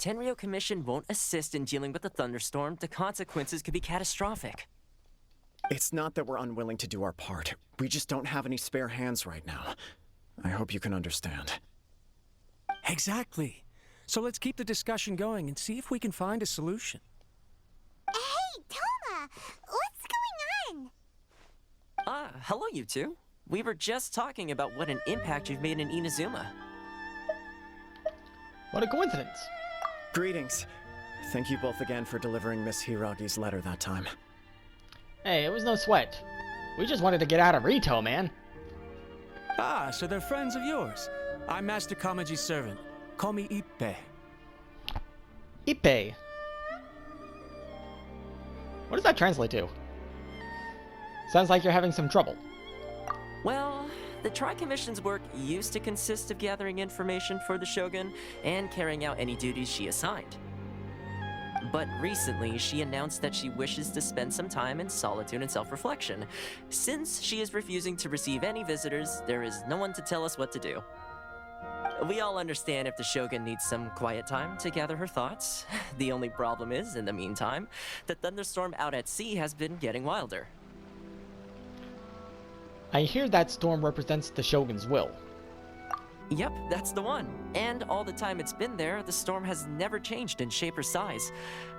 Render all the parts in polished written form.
Tenryo Commission won't assist in dealing with the thunderstorm, the consequences could be catastrophic. It's not that we're unwilling to do our part. We just don't have any spare hands right now. I hope you can understand. Exactly. So let's keep the discussion going and see if we can find a solution. Hey, Toma! What's going on? Hello you two. We were just talking about what an impact you've made in Inazuma. What a coincidence. Greetings. Thank you both again for delivering Miss Hiragi's letter that time. Hey, it was no sweat. We just wanted to get out of Rito, man. Ah, so they're friends of yours. I'm Master Kamaji's servant. Call me Ippei. Ippei. What does that translate to? Sounds like you're having some trouble. Well, the Tri-Commission's work used to consist of gathering information for the Shogun and carrying out any duties she assigned. But recently, she announced that she wishes to spend some time in solitude and self-reflection. Since she is refusing to receive any visitors, there is no one to tell us what to do. We all understand if the Shogun needs some quiet time to gather her thoughts. The only problem is, in the meantime, the thunderstorm out at sea has been getting wilder. I hear that storm represents the Shogun's will. Yep, that's the one. And all the time it's been there, the storm has never changed in shape or size.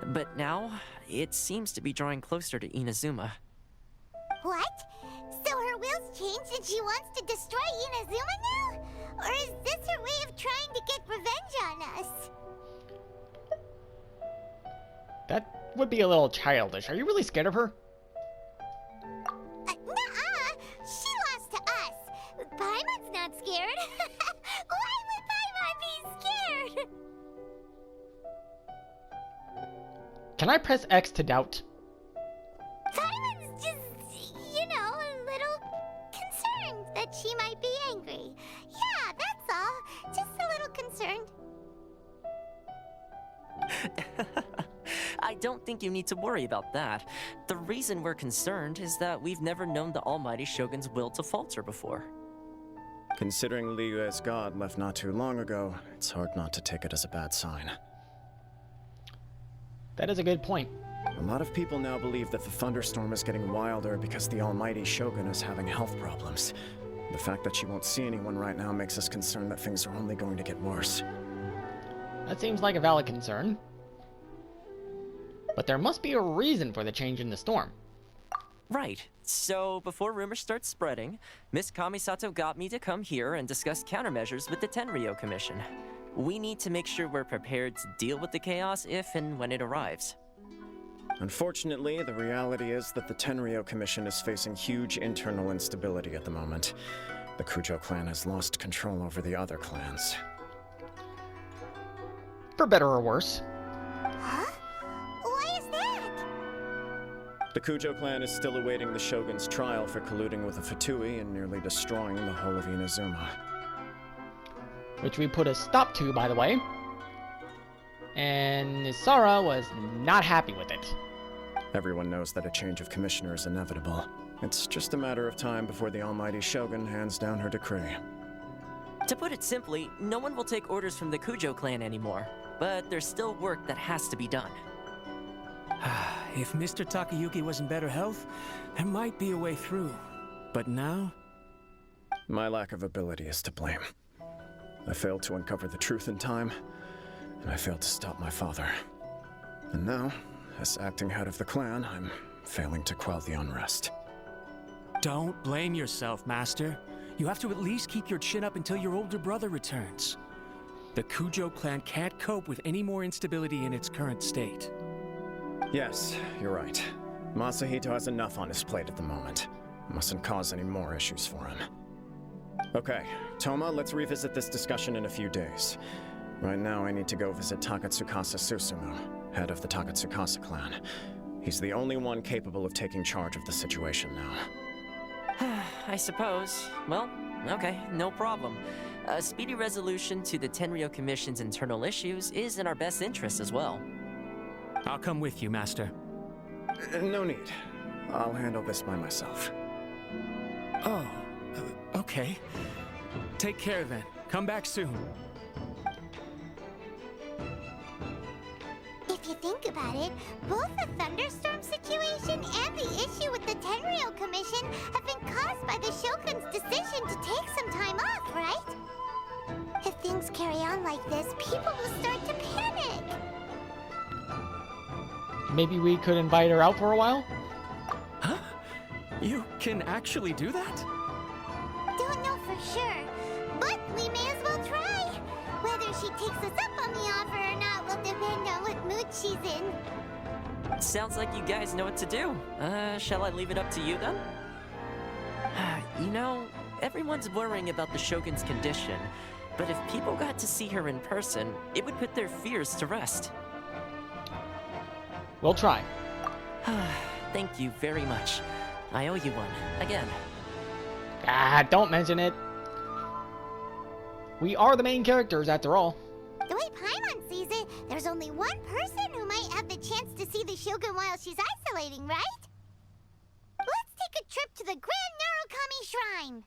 But now, it seems to be drawing closer to Inazuma. What? So her will's changed and she wants to destroy Inazuma now? Or is this her way of trying to get revenge on us? That would be a little childish. Are you really scared of her? Nuh-uh! She lost to us! Paimon's not scared! Why would Paimon be scared? Can I press X to doubt? Paimon's just, a little concerned that she might be angry. Yeah, that's all. Just a little concerned. I don't think you need to worry about that. The reason we're concerned is that we've never known the Almighty Shogun's will to falter before. Considering Liyue's god left not too long ago, it's hard not to take it as a bad sign. That is a good point. A lot of people now believe that the thunderstorm is getting wilder because the Almighty Shogun is having health problems. The fact that she won't see anyone right now makes us concerned that things are only going to get worse. That seems like a valid concern. But there must be a reason for the change in the storm. Right. So, before rumors start spreading, Miss Kamisato got me to come here and discuss countermeasures with the Tenryo Commission. We need to make sure we're prepared to deal with the chaos if and when it arrives. Unfortunately, the reality is that the Tenryo Commission is facing huge internal instability at the moment. The Kujo clan has lost control over the other clans. For better or worse. Huh? Why is that? The Kujo clan is still awaiting the Shogun's trial for colluding with the Fatui and nearly destroying the whole of Inazuma. Which we put a stop to, by the way. And Nisara was not happy with it. Everyone knows that a change of commissioner is inevitable. It's just a matter of time before the Almighty Shogun hands down her decree. To put it simply, no one will take orders from the Kujo clan anymore. But there's still work that has to be done. If Mr. Takayuki was in better health, there might be a way through. But now? My lack of ability is to blame. I failed to uncover the truth in time, and I failed to stop my father. And now, as acting head of the clan, I'm failing to quell the unrest. Don't blame yourself, Master. You have to at least keep your chin up until your older brother returns. The Kujo clan can't cope with any more instability in its current state. Yes, you're right. Masahito has enough on his plate at the moment. Mustn't cause any more issues for him. Okay, Toma, let's revisit this discussion in a few days. Right now, I need to go visit Takatsukasa Susumu, head of the Takatsukasa clan. He's the only one capable of taking charge of the situation now. I suppose. Well, okay, no problem. A speedy resolution to the Tenryo Commission's internal issues is in our best interest as well. I'll come with you, Master. No need. I'll handle this by myself. Oh, okay. Take care then. Come back soon. think about it, both the thunderstorm situation and the issue with the Tenryou Commission have been caused by the Shogun's decision to take some time off, right? If things carry on like this, people will start to panic. Maybe we could invite her out for a while? Huh? You can actually do that? Don't know for sure, but we may as well try. Whether she takes us up on the offer or not will depend on what mood she's in. Sounds like you guys know what to do. Shall I leave it up to you then? You know, everyone's worrying about the Shogun's condition, but if people got to see her in person, it would put their fears to rest. We'll try. Thank you very much. I owe you one, again. Ah, don't mention it. We are the main characters, after all. The way Paimon sees it, there's only one person who might have the chance to see the Shogun while she's isolating, right? Let's take a trip to the Grand Narukami Shrine.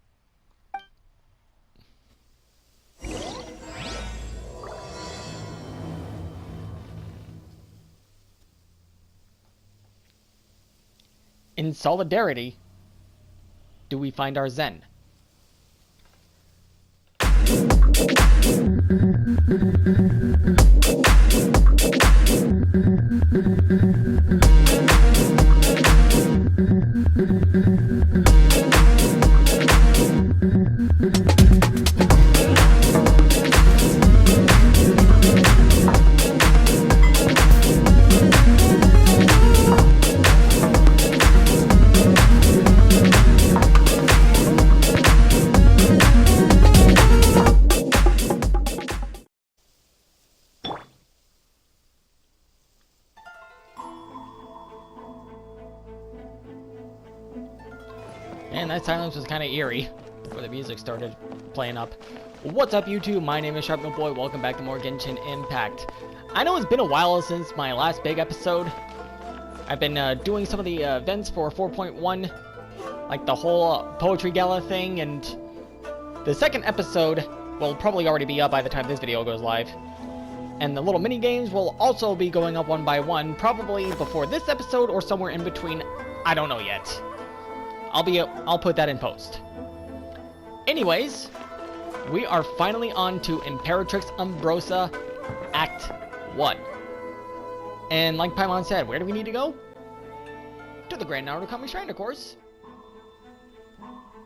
In solidarity, do we find our Zen? And that silence was kind of eerie before the music started playing up. What's up, YouTube? My name is SharpNoteBoy. Welcome back to more Genshin Impact. I know it's been a while since my last big episode. I've been doing some of the events for 4.1, like the whole poetry gala thing, and the second episode will probably already be up by the time this video goes live. And the little mini games will also be going up one by one, probably before this episode or somewhere in between. I don't know yet. I'll put that in post. Anyways, we are finally on to Imperatrix Umbrosa Act 1. And like Paimon said, where do we need to go? To the Grand Narukami Shrine, of course.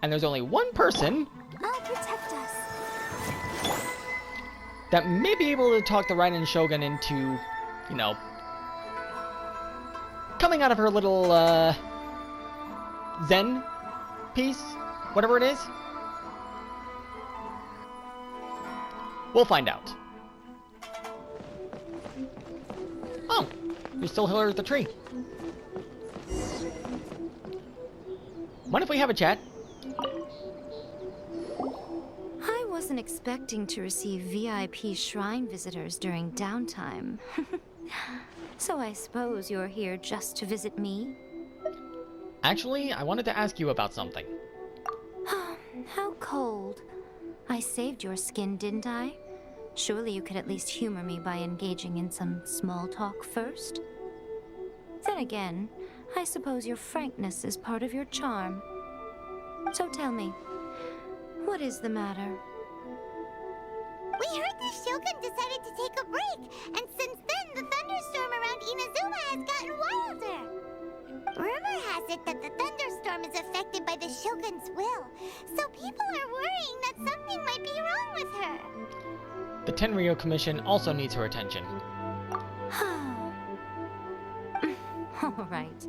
And there's only one person I'll protect us. that may be able to talk the Raiden Shogun into, you know, coming out of her little, Zen piece, whatever it is. We'll find out. Oh, you're still here at the tree. Mind if we have a chat? I wasn't expecting to receive VIP shrine visitors during downtime. So I suppose you're here just to visit me? Actually, I wanted to ask you about something. How cold. I saved your skin, didn't I? Surely you could at least humor me by engaging in some small talk first? Then again, I suppose your frankness is part of your charm. So tell me, what is the matter? We heard the Shogun decided to take a break, and since then the thunderstorm around Inazuma has gotten wilder. Rumor has it that the thunderstorm is affected by the Shogun's will, so people are worrying that something might be wrong with her. The Tenryou Commission also needs her attention. All right.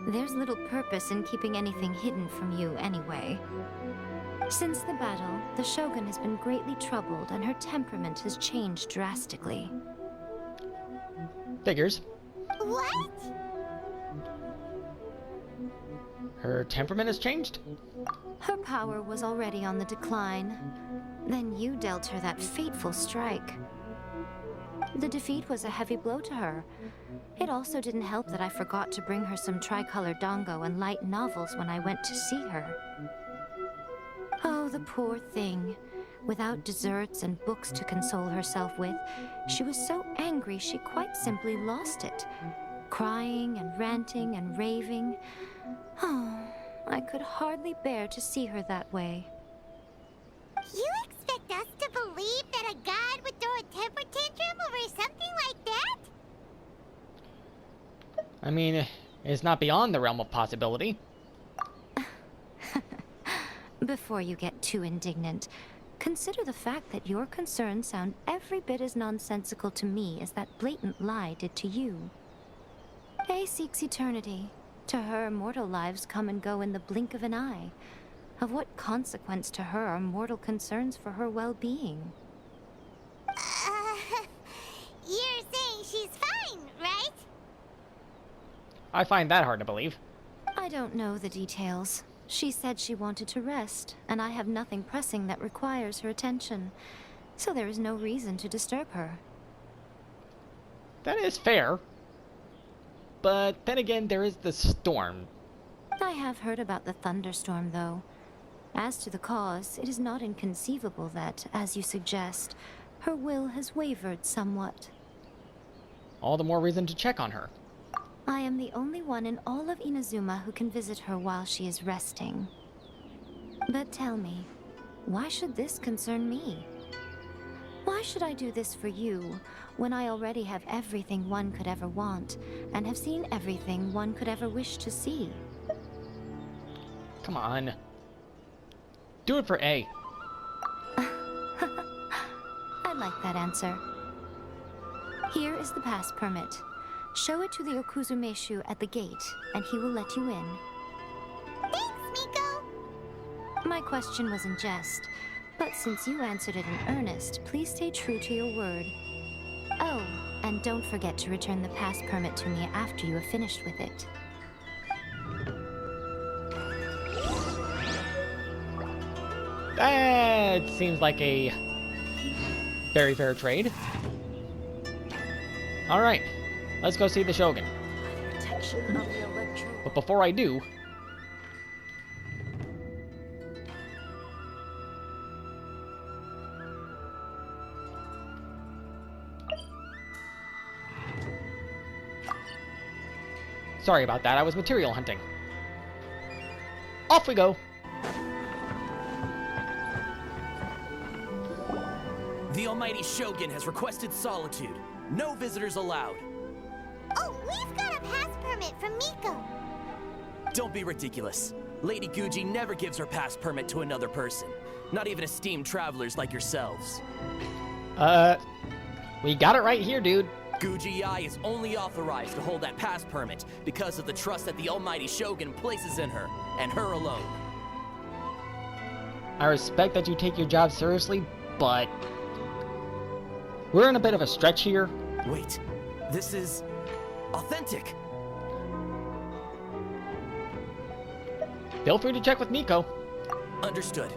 There's little purpose in keeping anything hidden from you anyway. Since the battle, the Shogun has been greatly troubled and her temperament has changed drastically. Figures. What? Her temperament has changed? Her power was already on the decline. Then you dealt her that fateful strike. The defeat was a heavy blow to her. It also didn't help that I forgot to bring her some tricolor dango and light novels when I went to see her. Oh, the poor thing. Without desserts and books to console herself with, she was so angry she quite simply lost it. Crying and ranting and raving. Oh, I could hardly bear to see her that way. You expect us to believe that a god would throw a temper tantrum over something like that? I mean, it's not beyond the realm of possibility. Before you get too indignant, consider the fact that your concerns sound every bit as nonsensical to me as that blatant lie did to you. Faye seeks eternity. To her, mortal lives come and go in the blink of an eye. Of what consequence to her are mortal concerns for her well-being? You're saying she's fine, right? I find that hard to believe. I don't know the details. She said she wanted to rest, and I have nothing pressing that requires her attention. So there is no reason to disturb her. That is fair. But then again, there is the storm. I have heard about the thunderstorm, though. As to the cause, it is not inconceivable that, as you suggest, her will has wavered somewhat. All the more reason to check on her. I am the only one in all of Inazuma who can visit her while she is resting. But tell me, why should this concern me? Why should I do this for you, when I already have everything one could ever want, and have seen everything one could ever wish to see? Come on. Do it for A. I like that answer. Here is the pass permit. Show it to the Okuzumeshu at the gate, and he will let you in. Thanks, Miko! My question was in jest, but since you answered it in earnest, please stay true to your word. Oh, and don't forget to return the pass permit to me after you have finished with it. That seems like a very fair trade. Alright, let's go see the Shogun. But before I do... Sorry about that, I was material hunting. Off we go! The Almighty Shogun has requested solitude. No visitors allowed. Oh, we've got a pass permit from Miko. Don't be ridiculous. Lady Guji never gives her pass permit to another person. Not even esteemed travelers like yourselves. We got it right here, dude. Guji Ai is only authorized to hold that pass permit because of the trust that the Almighty Shogun places in her, and her alone. I respect that you take your job seriously, but... we're in a bit of a stretch here. Wait, this is... authentic. Feel free to check with Miko. Understood.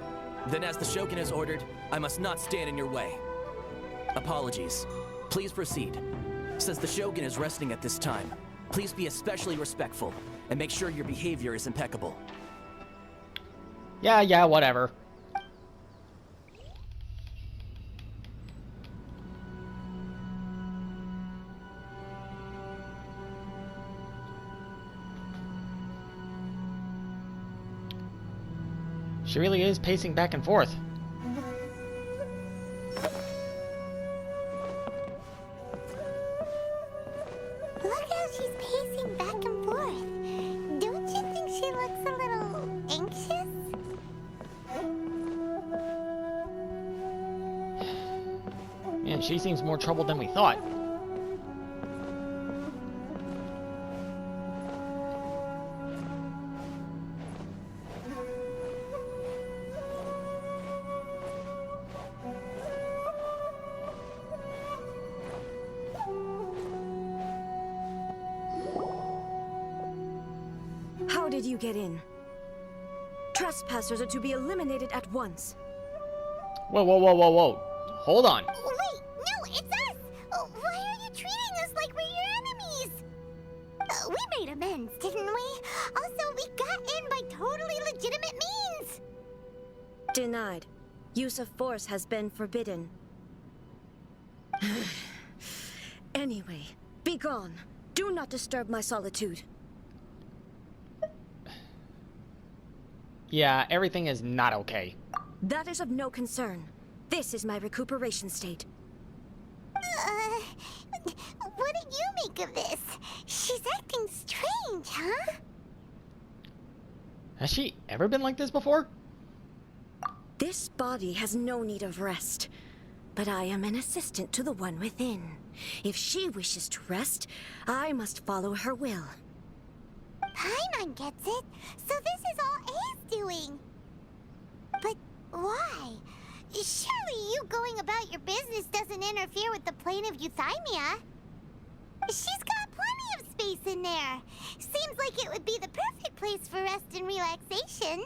Then as the Shogun has ordered, I must not stand in your way. Apologies. Please proceed. Since the Shogun is resting at this time, please be especially respectful, and make sure your behavior is impeccable. Yeah, whatever. She really is pacing back and forth. Look how she's pacing back and forth. Don't you think she looks a little anxious? Man, she seems more troubled than we thought. How did you get in? Trespassers are to be eliminated at once. Whoa. Hold on. Wait, no, it's us! Why are you treating us like we're your enemies? We made amends, didn't we? Also, we got in by totally legitimate means! Denied. Use of force has been forbidden. Anyway, be gone. Do not disturb my solitude. Yeah, everything is not okay. That is of no concern. This is my recuperation state. What do you make of this? She's acting strange, huh? Has she ever been like this before? This body has no need of rest. But I am an assistant to the one within. If she wishes to rest, I must follow her will. Paimon gets it. So this is all A's doing. But why? Surely you going about your business doesn't interfere with the plane of Euthymia. She's got plenty of space in there. Seems like it would be the perfect place for rest and relaxation.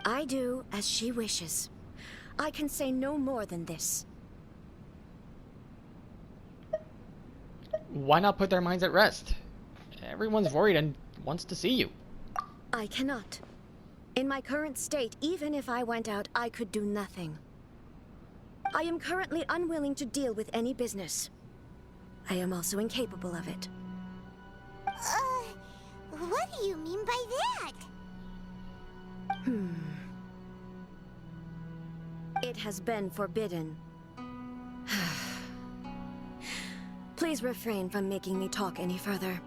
I do as she wishes. I can say no more than this. Why not put their minds at rest? Everyone's worried and wants to see you. I cannot. In my current state, even if I went out, I could do nothing. I am currently unwilling to deal with any business. I am also incapable of it. What do you mean by that? It has been forbidden. Please refrain from making me talk any further.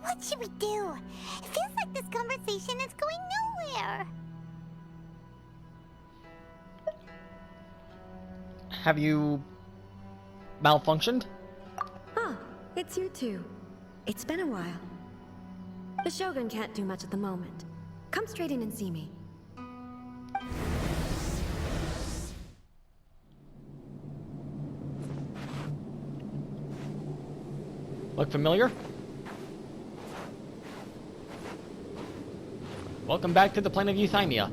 What should we do? It feels like this conversation is going nowhere. Have you malfunctioned? Ah, it's you two. It's been a while. The Shogun can't do much at the moment. Come straight in and see me. Look familiar? Welcome back to the plane of Euthymia.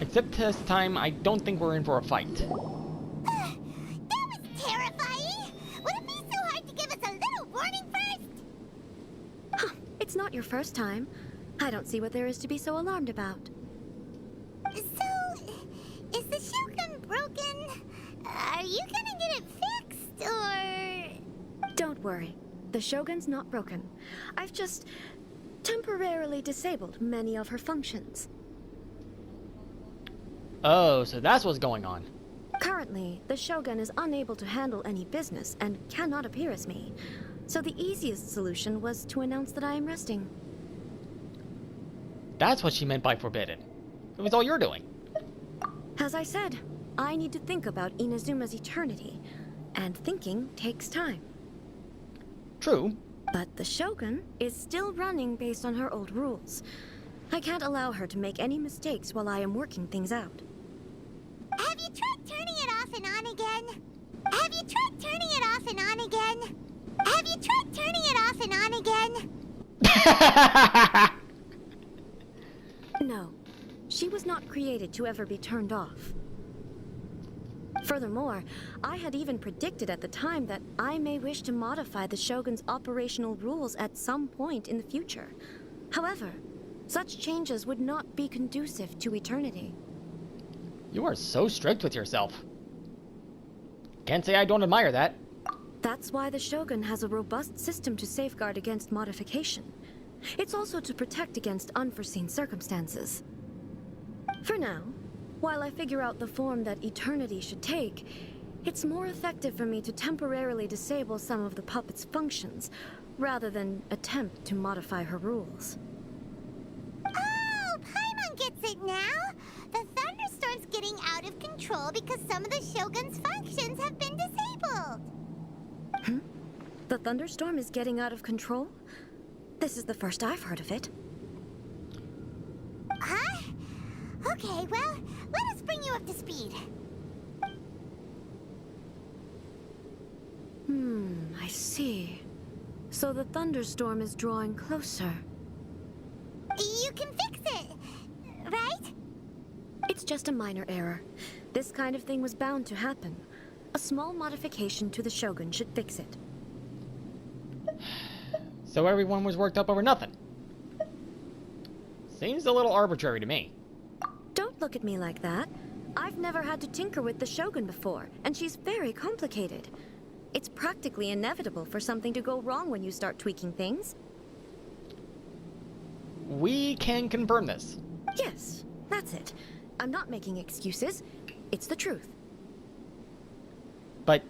Except this time, I don't think we're in for a fight. That was terrifying! Would it be so hard to give us a little warning first? It's not your first time. I don't see what there is to be so alarmed about. So, is the Shogun broken? Are you gonna get it fixed, or...? Don't worry. The Shogun's not broken. I've just temporarily disabled many of her functions. Oh, so that's what's going on. Currently, the Shogun is unable to handle any business and cannot appear as me. So the easiest solution was to announce that I am resting. That's what she meant by forbidden. It was all you're doing. As I said, I need to think about Inazuma's eternity, and thinking takes time. True. But the Shogun is still running based on her old rules. I can't allow her to make any mistakes while I am working things out. Have you tried turning it off and on again? Have you tried turning it off and on again? Have you tried turning it off and on again? No, she was not created to ever be turned off. Furthermore, I had even predicted at the time that I may wish to modify the Shogun's operational rules at some point in the future. However, such changes would not be conducive to eternity. You are so strict with yourself. Can't say I don't admire that. That's why the Shogun has a robust system to safeguard against modification. It's also to protect against unforeseen circumstances. For now, while I figure out the form that eternity should take, it's more effective for me to temporarily disable some of the puppet's functions, rather than attempt to modify her rules. Oh, Paimon gets it now! The thunderstorm's getting out of control because some of the Shogun's functions have been disabled! The thunderstorm is getting out of control? This is the first I've heard of it. Huh? Okay, well, let us bring you up to speed. I see. So the thunderstorm is drawing closer. You can fix it, right? It's just a minor error. This kind of thing was bound to happen. A small modification to the Shogun should fix it. So everyone was worked up over nothing. Seems a little arbitrary to me. Don't look at me like that. I've never had to tinker with the Shogun before, and she's very complicated. It's practically inevitable for something to go wrong when you start tweaking things. We can confirm this. Yes, that's it. I'm not making excuses. It's the truth. But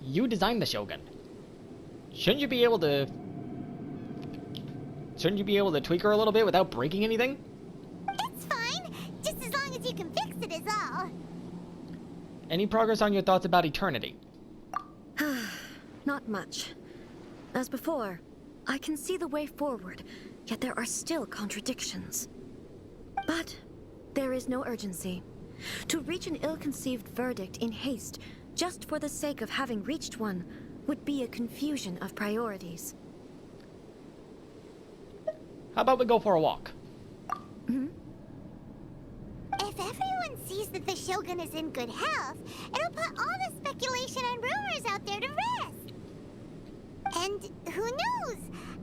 you designed the Shogun. Shouldn't you be able to tweak her a little bit without breaking anything? It's fine, just as long as you can fix it is all. Any progress on your thoughts about eternity? Not much. As before, I can see the way forward, yet there are still contradictions. But there is no urgency. To reach an ill-conceived verdict in haste, just for the sake of having reached one, would be a confusion of priorities. How about we go for a walk? If everyone sees that the Shogun is in good health, it'll put all the speculation and rumors out there to rest. And who knows?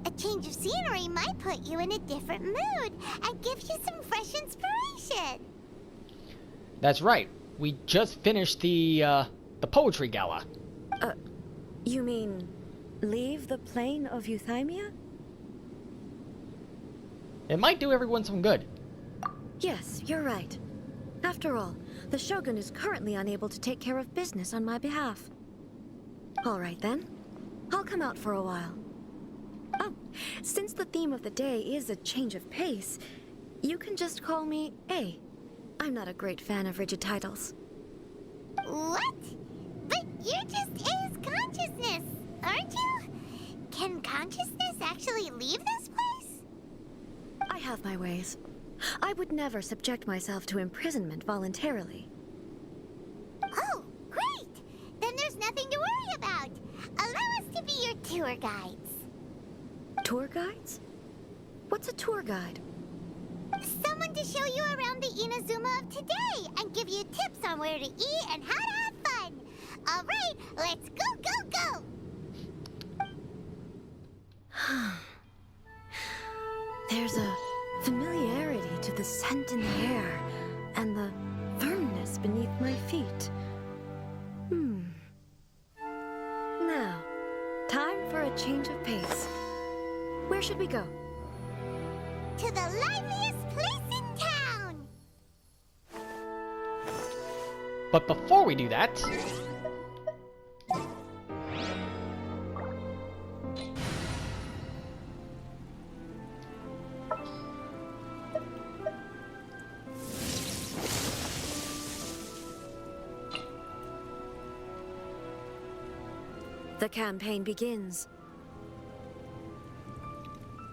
A change of scenery might put you in a different mood and give you some fresh inspiration. That's right. We just finished the poetry gala. You mean, leave the plane of Euthymia? It might do everyone some good. Yes, you're right. After all, the Shogun is currently unable to take care of business on my behalf. All right then. I'll come out for a while. Oh, since the theme of the day is a change of pace, you can just call me A. I'm not a great fan of rigid titles. What? But you're just A's consciousness, aren't you? Can consciousness actually leave this place? I have my ways. I would never subject myself to imprisonment voluntarily. Oh, great! Then there's nothing to worry about. Allow us to be your tour guides. Tour guides? What's a tour guide? Someone to show you around the Inazuma of today and give you tips on where to eat and how to have fun. All right, let's go! There's a familiarity to the scent in the air and the firmness beneath my feet. Now, time for a change of pace. Where should we go? To the liveliest place in town! But before we do that... The campaign begins.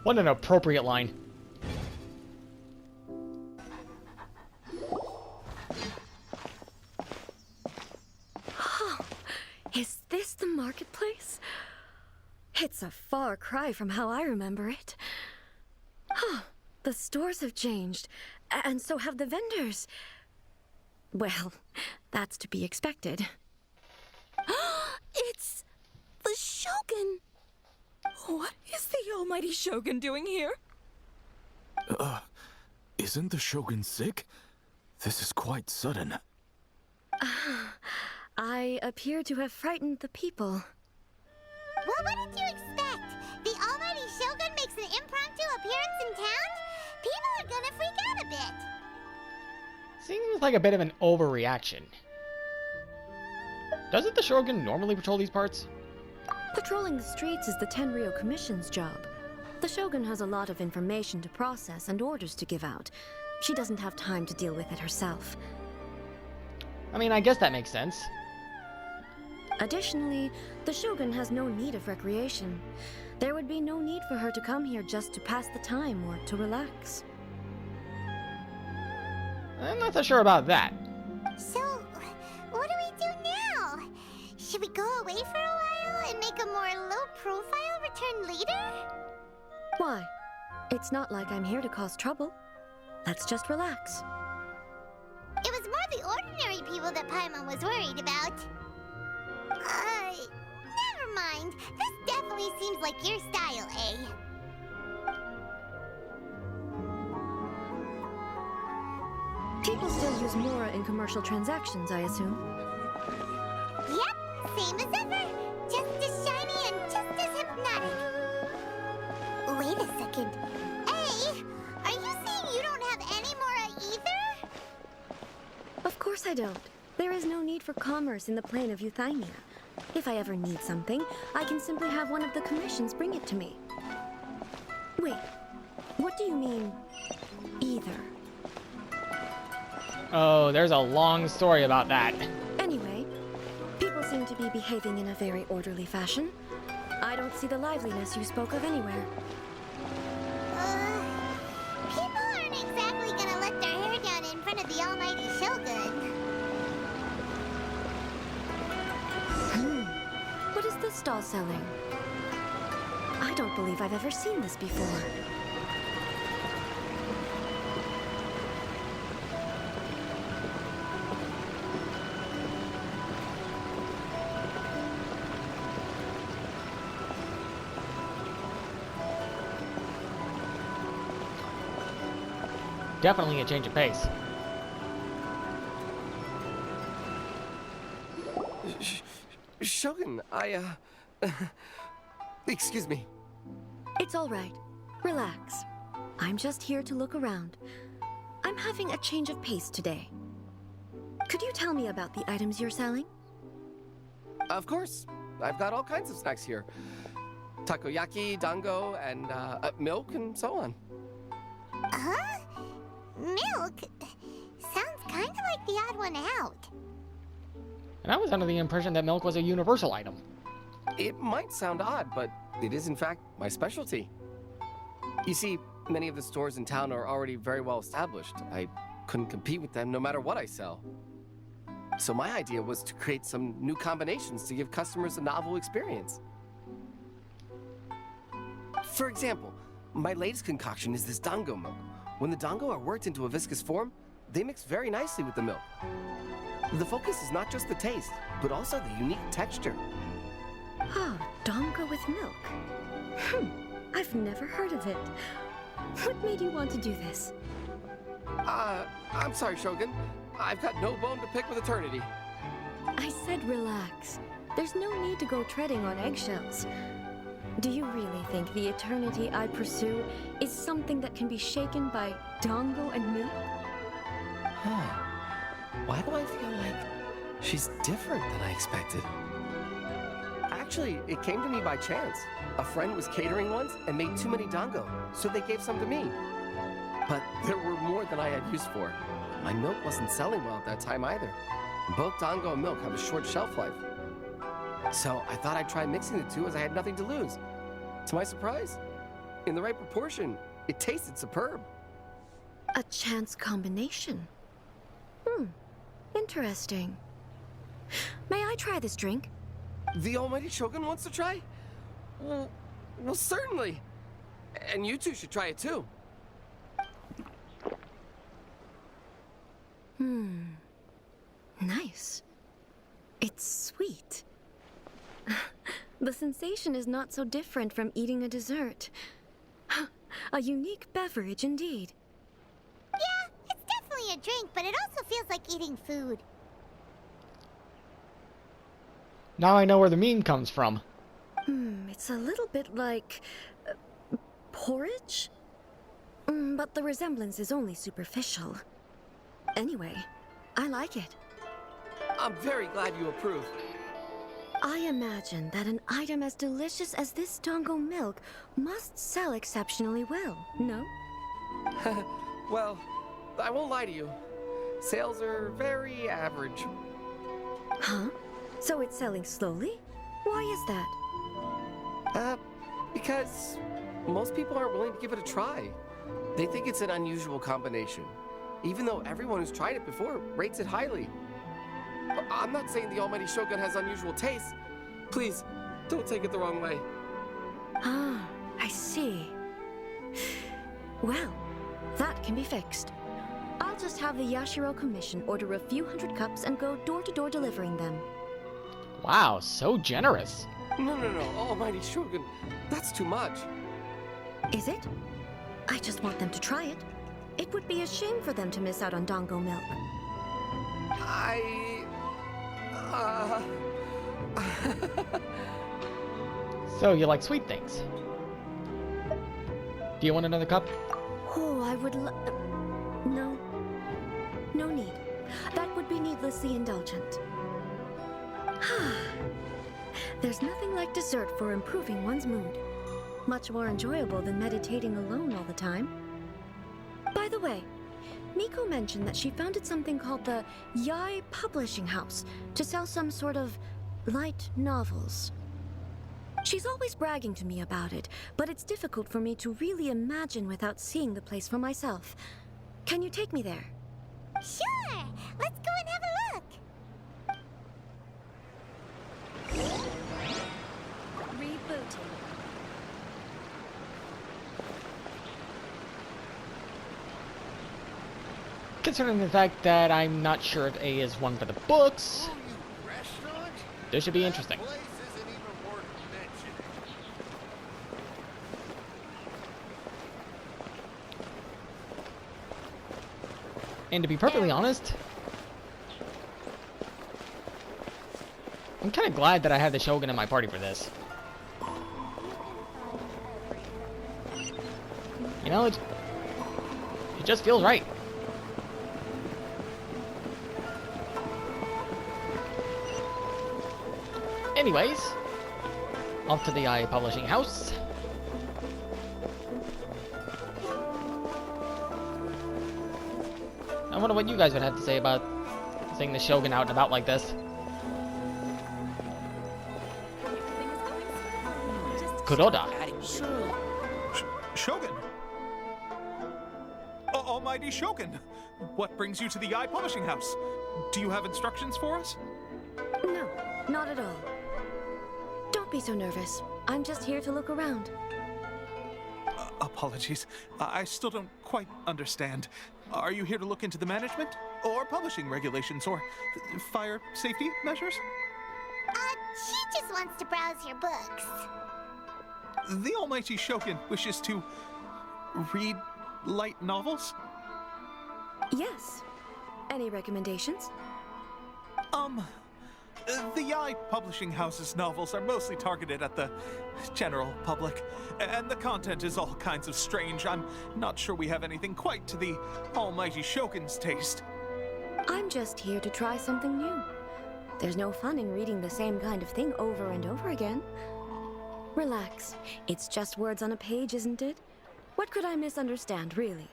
What an appropriate line. Is this the marketplace? It's a far cry from how I remember it. The stores have changed, and so have the vendors. Well, that's to be expected. It's the Shogun! What is the almighty Shogun doing here? Isn't the Shogun sick? This is quite sudden. I appear to have frightened the people. Well, what did you expect? The almighty Shogun makes an impromptu appearance in town? People are gonna freak out a bit. Seems like a bit of an overreaction. Doesn't the Shogun normally patrol these parts? Patrolling the streets is the Tenryou Commission's job. The Shogun has a lot of information to process and orders to give out. She doesn't have time to deal with it herself. I mean, I guess that makes sense. Additionally, the Shogun has no need of recreation. There would be no need for her to come here just to pass the time or to relax. I'm not so sure about that. So, what do we do now? Should we go away for a while and make a more low-profile return later? Why? It's not like I'm here to cause trouble. Let's just relax. It was more the ordinary people that Paimon was worried about. Never mind. This definitely seems like your style, eh? use Mora in commercial transactions, I assume. Yep, same as ever. Just as shiny and just as hypnotic. Wait a second. Hey, are you saying you don't have any Mora either? Of course I don't. There is no need for commerce in the plane of Euthymia. If I ever need something, I can simply have one of the commissions bring it to me. Wait, what do you mean, either? Oh, there's a long story about that. Anyway, people seem to be behaving in a very orderly fashion. I don't see the liveliness you spoke of anywhere. People aren't exactly gonna let their hair down in front of the almighty Shogun. What is this stall selling? I don't believe I've ever seen this before. Definitely a change of pace. Shogun, excuse me. It's all right. Relax. I'm just here to look around. I'm having a change of pace today. Could you tell me about the items you're selling? Of course. I've got all kinds of snacks here. Takoyaki, dango, and milk, and so on. Huh? Milk? Sounds kind of like the odd one out. And I was under the impression that milk was a universal item. It might sound odd, but it is in fact my specialty. You see, many of the stores in town are already very well established. I couldn't compete with them no matter what I sell. So my idea was to create some new combinations to give customers a novel experience. For example, my latest concoction is this dango milk. When the dango are worked into a viscous form, they mix very nicely with the milk. The focus is not just the taste, but also the unique texture. Oh, dango with milk. I've never heard of it. What made you want to do this? I'm sorry, Shogun. I've got no bone to pick with eternity. I said relax. There's no need to go treading on eggshells. Do you really think the eternity I pursue is something that can be shaken by dango and milk? Huh. Why do I feel like she's different than I expected? Actually, it came to me by chance. A friend was catering once and made too many dango, so they gave some to me. But there were more than I had use for. My milk wasn't selling well at that time either. Both dango and milk have a short shelf life. So I thought I'd try mixing the two as I had nothing to lose. To my surprise, in the right proportion, it tasted superb. A chance combination. Interesting. May I try this drink? The almighty Shogun wants to try? Well, certainly. And you two should try it too. Nice. It's sweet. The sensation is not so different from eating a dessert. A unique beverage indeed. Yeah, it's definitely a drink, but it also feels like eating food. Now I know where the meme comes from. It's a little bit like porridge? But the resemblance is only superficial. Anyway, I like it. I'm very glad you approve. I imagine that an item as delicious as this dango milk must sell exceptionally well, no? Well, I won't lie to you. Sales are very average. Huh? So it's selling slowly? Why is that? Because most people aren't willing to give it a try. They think it's an unusual combination, even though everyone who's tried it before rates it highly. I'm not saying the almighty Shogun has unusual tastes. Please, don't take it the wrong way. Ah, I see. Well, that can be fixed. I'll just have the Yashiro Commission order a few hundred cups and go door-to-door delivering them. Wow, so generous. No, almighty Shogun, that's too much. Is it? I just want them to try it. It would be a shame for them to miss out on dango milk. So, you like sweet things. Do you want another cup? Oh, I would No. No need. That would be needlessly indulgent. There's nothing like dessert for improving one's mood. Much more enjoyable than meditating alone all the time. By the way, Miko mentioned that she founded something called the Yai Publishing House to sell some sort of light novels. She's always bragging to me about it, but it's difficult for me to really imagine without seeing the place for myself. Can you take me there? Sure! Let's go and have a look! Rebooting. Considering the fact that I'm not sure if A is one for the books, this should be interesting. And to be perfectly honest, I'm kind of glad that I had the Shogun in my party for this. You know, it just feels right. Anyways, off to the Yai Publishing House. I wonder what you guys would have to say about seeing the Shogun out and about like this. Kuroda. Shogun! Almighty Shogun! What brings you to the Yai Publishing House? Do you have instructions for us? No, not at all. Don't be so nervous. I'm just here to look around. Apologies. I still don't quite understand. Are you here to look into the management? Or publishing regulations? Or fire safety measures? She just wants to browse your books. The Almighty Shogun wishes to read light novels? Yes. Any recommendations? The Yai Publishing House's novels are mostly targeted at the general public, and the content is all kinds of strange. I'm not sure we have anything quite to the Almighty Shogun's taste. I'm just here to try something new. There's no fun in reading the same kind of thing over and over again. Relax. It's just words on a page, isn't it? What could I misunderstand, really?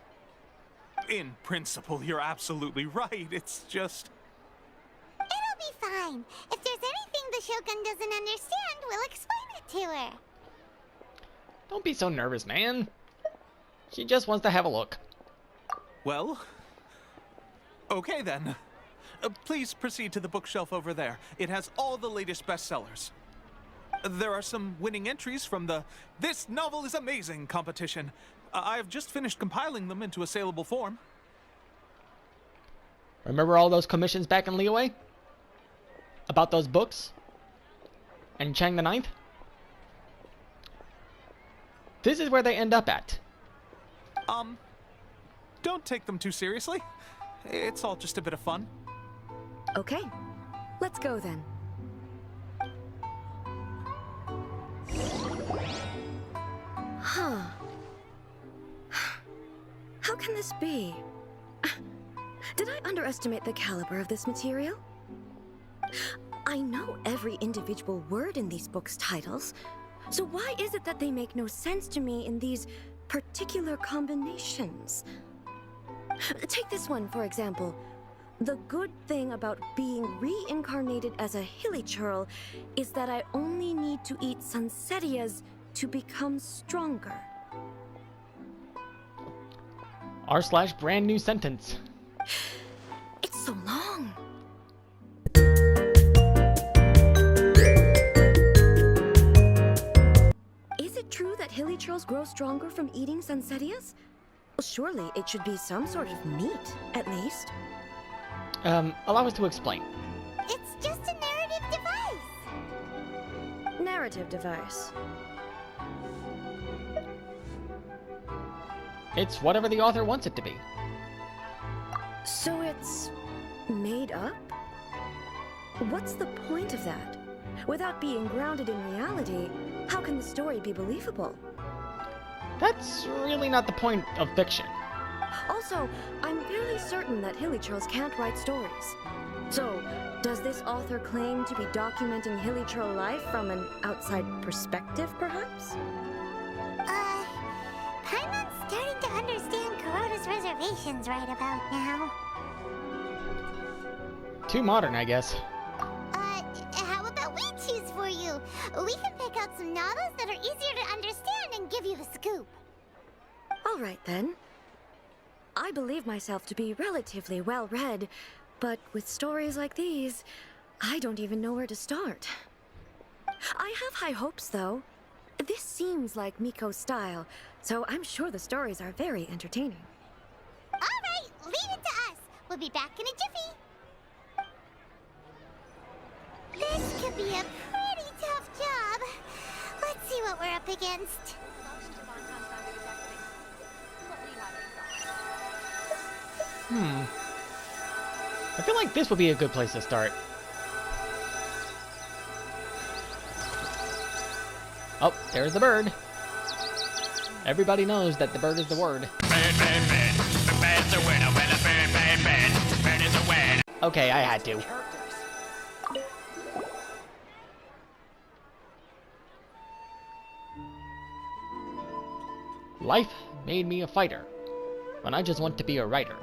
In principle, you're absolutely right. It's just... It'll be fine. If there's anything the Shogun doesn't understand, we'll explain it to her. Don't be so nervous, man. She just wants to have a look. Well... okay then. Please proceed to the bookshelf over there. It has all the latest bestsellers. There are some winning entries from the This Novel is Amazing competition. I've just finished compiling them into a saleable form. Remember all those commissions back in Liyue? About those books? And Chang the Ninth? This is where they end up at. Don't take them too seriously. It's all just a bit of fun. Okay. Let's go then. Huh. How can this be? Did I underestimate the caliber of this material? I know every individual word in these books' titles, so why is it that they make no sense to me in these particular combinations? Take this one, for example. The good thing about being reincarnated as a hilichurl is that I only need to eat Sansetias to become stronger. R/ brand new sentence. It's so long. Is it true that hilichurls grow stronger from eating Sansetias? Surely it should be some sort of meat, at least. Allow us to explain. It's just a narrative device. Narrative device. It's whatever the author wants it to be. So it's Made up? What's the point of that? Without being grounded in reality, how can the story be believable? That's really not the point of fiction. Also, I'm fairly certain that Hilichurls can't write stories. So, does this author claim to be documenting Hilichurl life from an outside perspective, perhaps? Paimon's starting to understand Kuroda's reservations right about now. Too modern, I guess. How about we choose for you? We can pick out some novels that are easier to understand and give you the scoop. All right, then. I believe myself to be relatively well-read, but with stories like these, I don't even know where to start. I have high hopes, though. This seems like Miko's style, so I'm sure the stories are very entertaining. All right, leave it to us. We'll be back in a jiffy. This could be a pretty tough job. Let's see what we're up against. I feel like this would be a good place to start. Oh, there's the bird. Everybody knows that the bird is the word. Okay, I had to. Life made me a fighter, when I just want to be a writer.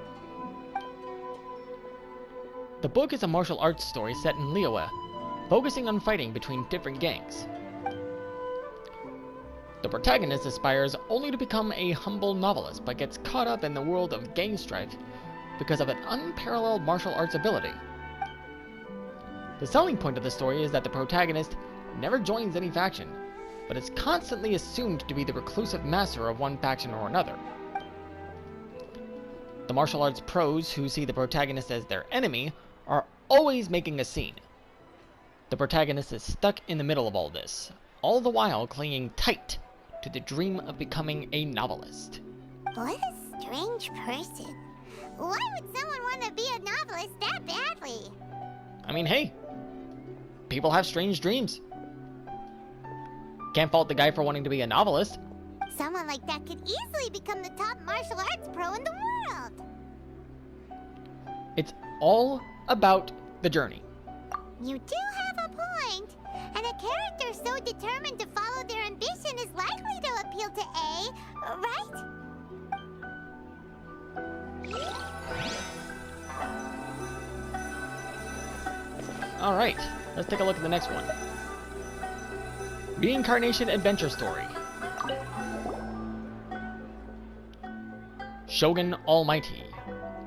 The book is a martial arts story set in Liyue, focusing on fighting between different gangs. The protagonist aspires only to become a humble novelist, but gets caught up in the world of gang strife because of an unparalleled martial arts ability. The selling point of the story is that the protagonist never joins any faction, but is constantly assumed to be the reclusive master of one faction or another. The martial arts pros who see the protagonist as their enemy are always making a scene. The protagonist is stuck in the middle of all this, all the while clinging tight to the dream of becoming a novelist. What a strange person. Why would someone want to be a novelist that badly? I mean, hey, people have strange dreams. Can't fault the guy for wanting to be a novelist. Someone like that could easily become the top martial arts pro in the world. It's all about the journey. You do have a point. And a character so determined to follow their ambition is likely to appeal to A, right? Alright, let's take a look at the next one. Reincarnation Adventure Story. Shogun Almighty.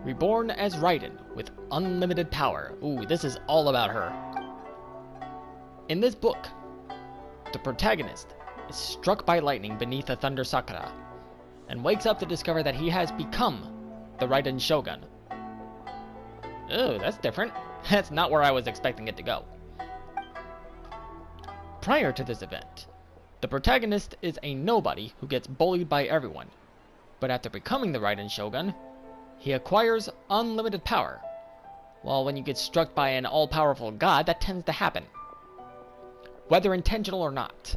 Reborn as Raiden with unlimited power. Ooh, this is all about her. In this book, the protagonist is struck by lightning beneath a thunder sakura and wakes up to discover that he has become the Raiden Shogun. Oh, that's different. That's not where I was expecting it to go. Prior to this event, the protagonist is a nobody who gets bullied by everyone, but after becoming the Raiden Shogun, he acquires unlimited power. Well, when you get struck by an all-powerful god, that tends to happen, whether intentional or not.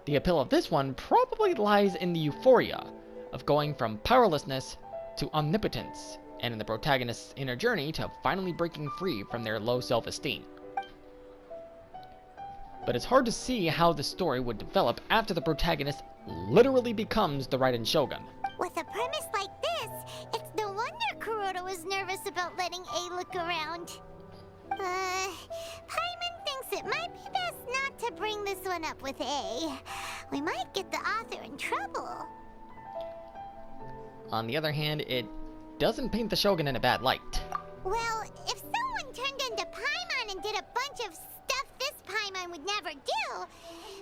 The appeal of this one probably lies in the euphoria of going from powerlessness to omnipotence, and in the protagonist's inner journey to finally breaking free from their low self-esteem. But it's hard to see how the story would develop after the protagonist literally becomes the Raiden Shogun. With a premise like this, it's no wonder Kuroda was nervous about letting A look around. Paimon thinks it might be best not to bring this one up with A. We might get the author in trouble. On the other hand, it doesn't paint the Shogun in a bad light. Well, if someone turned into Paimon and did a bunch of stuff this Paimon would never do,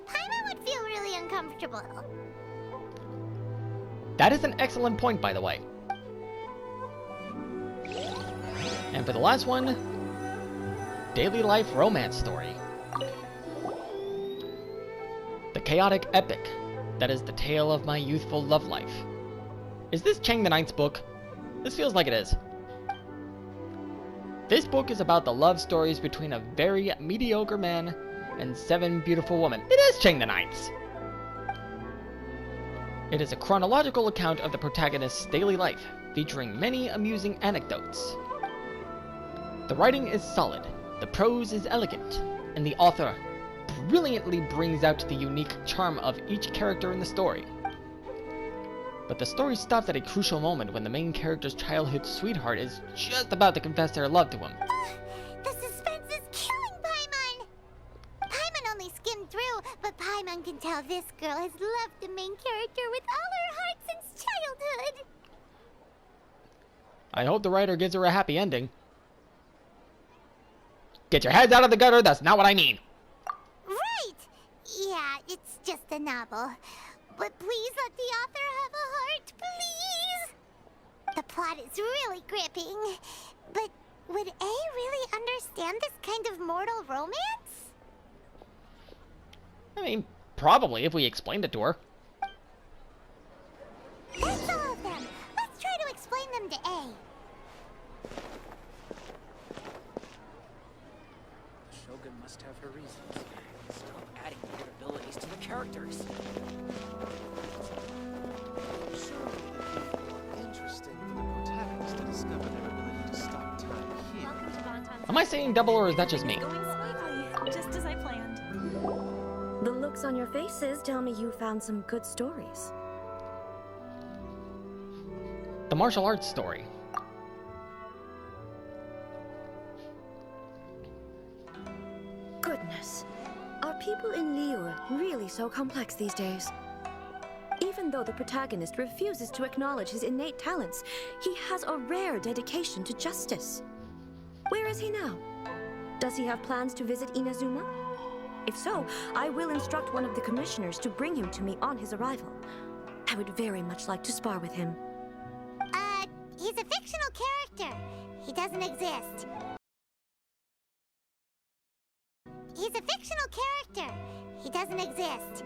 Paimon would feel really uncomfortable. That is an excellent point, by the way. And for the last one, daily life romance story. The chaotic epic that is the tale of my youthful love life. Is this Chang the Ninth's book? This feels like it is. This book is about the love stories between a very mediocre man and 7 beautiful women. It is Chang the Ninth's. It is a chronological account of the protagonist's daily life, featuring many amusing anecdotes. The writing is solid, the prose is elegant, and the author brilliantly brings out the unique charm of each character in the story. But the story stops at a crucial moment when the main character's childhood sweetheart is just about to confess their love to him. The suspense is killing Paimon! Paimon only skimmed through, but Paimon can tell this girl has loved the main character with all her heart since childhood. I hope the writer gives her a happy ending. Get your heads out of the gutter, that's not what I mean! Right! Yeah, it's just a novel. But please let the author have a heart, please! The plot is really gripping. But would A really understand this kind of mortal romance? I mean, probably if we explained it to her. That's all of them. Let's try to explain them to A. The Shogun must have her reasons. Stop adding weird abilities to the characters. Interesting for the protagonist to discover their ability to stop time here. Am I saying double or is that just me? Going smoothly, just as I planned. The looks on your faces tell me you found some good stories. The martial arts story. Goodness. Are people in Liyue really so complex these days? Even though the protagonist refuses to acknowledge his innate talents, he has a rare dedication to justice. Where is he now? Does he have plans to visit Inazuma? If so, I will instruct one of the commissioners to bring him to me on his arrival. I would very much like to spar with him. He's a fictional character. He doesn't exist. He's a fictional character. He doesn't exist.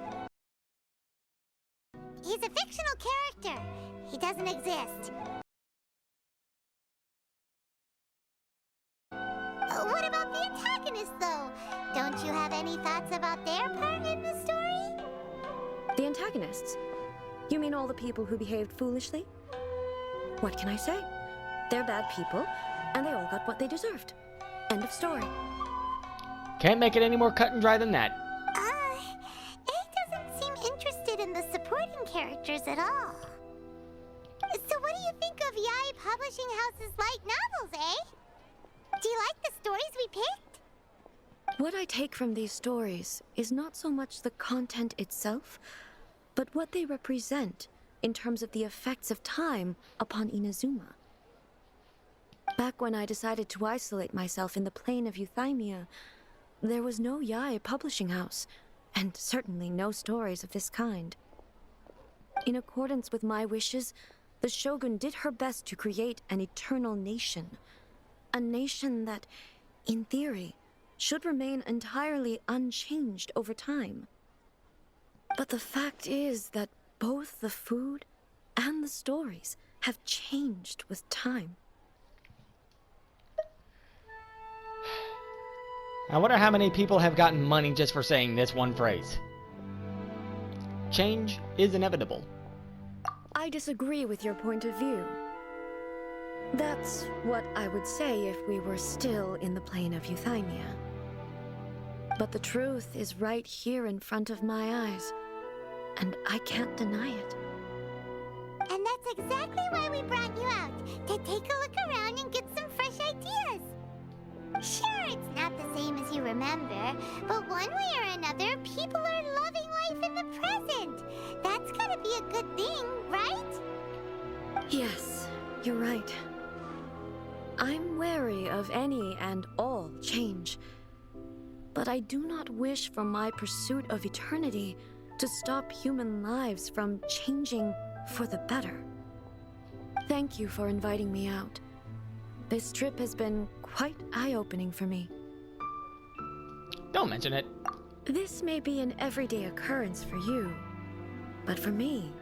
He's a fictional character. He doesn't exist. What about the antagonist, though? Don't you have any thoughts about their part in the story? The antagonists? You mean all the people who behaved foolishly? What can I say? They're bad people, and they all got what they deserved. End of story. Can't make it any more cut and dry than that. A doesn't seem interested in the supporting characters at all. So what do you think of Yae Publishing House's light novels, eh? Do you like the stories we picked? What I take from these stories is not so much the content itself, but what they represent in terms of the effects of time upon Inazuma. Back when I decided to isolate myself in the plane of Euthymia, there was no Yae Publishing House, and certainly no stories of this kind. In accordance with my wishes, the Shogun did her best to create an eternal nation. A nation that, in theory, should remain entirely unchanged over time. But the fact is that both the food and the stories have changed with time. I wonder how many people have gotten money just for saying this one phrase. Change is inevitable. I disagree with your point of view. That's what I would say if we were still in the plane of Euthymia. But the truth is right here in front of my eyes, and I can't deny it. And that's exactly why we brought you out, to take a look around and get some fresh ideas. Sure, it's not the same as you remember, but one way or another, people are loving life in the present. That's gotta be a good thing, right? Yes, you're right. I'm wary of any and all change. But I do not wish for my pursuit of eternity to stop human lives from changing for the better. Thank you for inviting me out. This trip has been quite eye-opening for me. Don't mention it. This may be an everyday occurrence for you, but for me,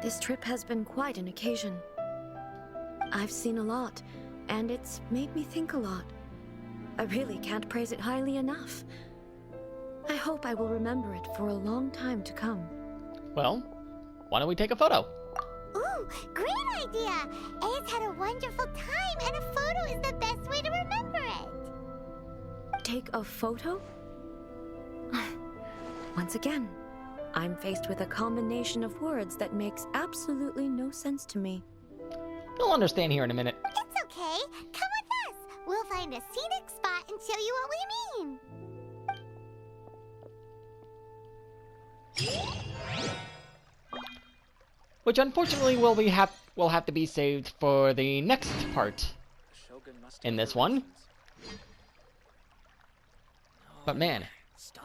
this trip has been quite an occasion. I've seen a lot, and it's made me think a lot. I really can't praise it highly enough. I hope I will remember it for a long time to come. Well, why don't we take a photo? Ooh, great idea! A's had a wonderful time, and a photo is the best way to remember it. Take a photo? Once again, I'm faced with a combination of words that makes absolutely no sense to me. You'll understand here in a minute. It's okay. Come with us. We'll find a scenic spot and show you what we mean. Which unfortunately will have to be saved for the next part in this one. But man,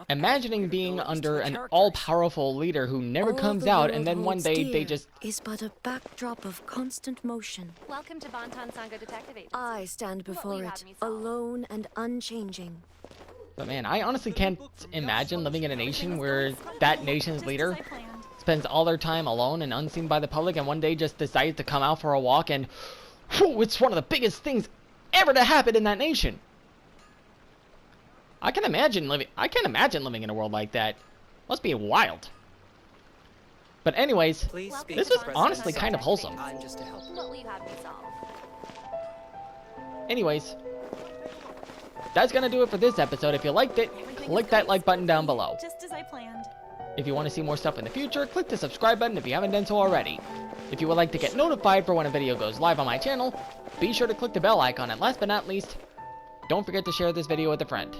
imagining being under an all-powerful leader who never comes out, and then one day they just... is but a backdrop of constant motion. Welcome to Bantan Sangha Detective Agency. I stand before it, alone and unchanging. But man, I honestly can't imagine living in a nation where that nation's leader spends all their time alone and unseen by the public, and one day just decides to come out for a walk, and whew, it's one of the biggest things ever to happen in that nation. I can't imagine living in a world like that. Must be wild. But anyways, this was honestly kind of wholesome. What will you have me solve? Anyways, that's gonna do it for this episode. If you liked it, click that like button down below. Just as I planned. If you want to see more stuff in the future, click the subscribe button if you haven't done so already. If you would like to get notified for when a video goes live on my channel, be sure to click the bell icon, and last but not least, don't forget to share this video with a friend.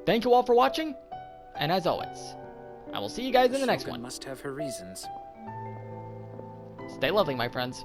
Thank you all for watching, and as always, I will see you guys in the next one. Must have her reasons. Stay lovely, my friends.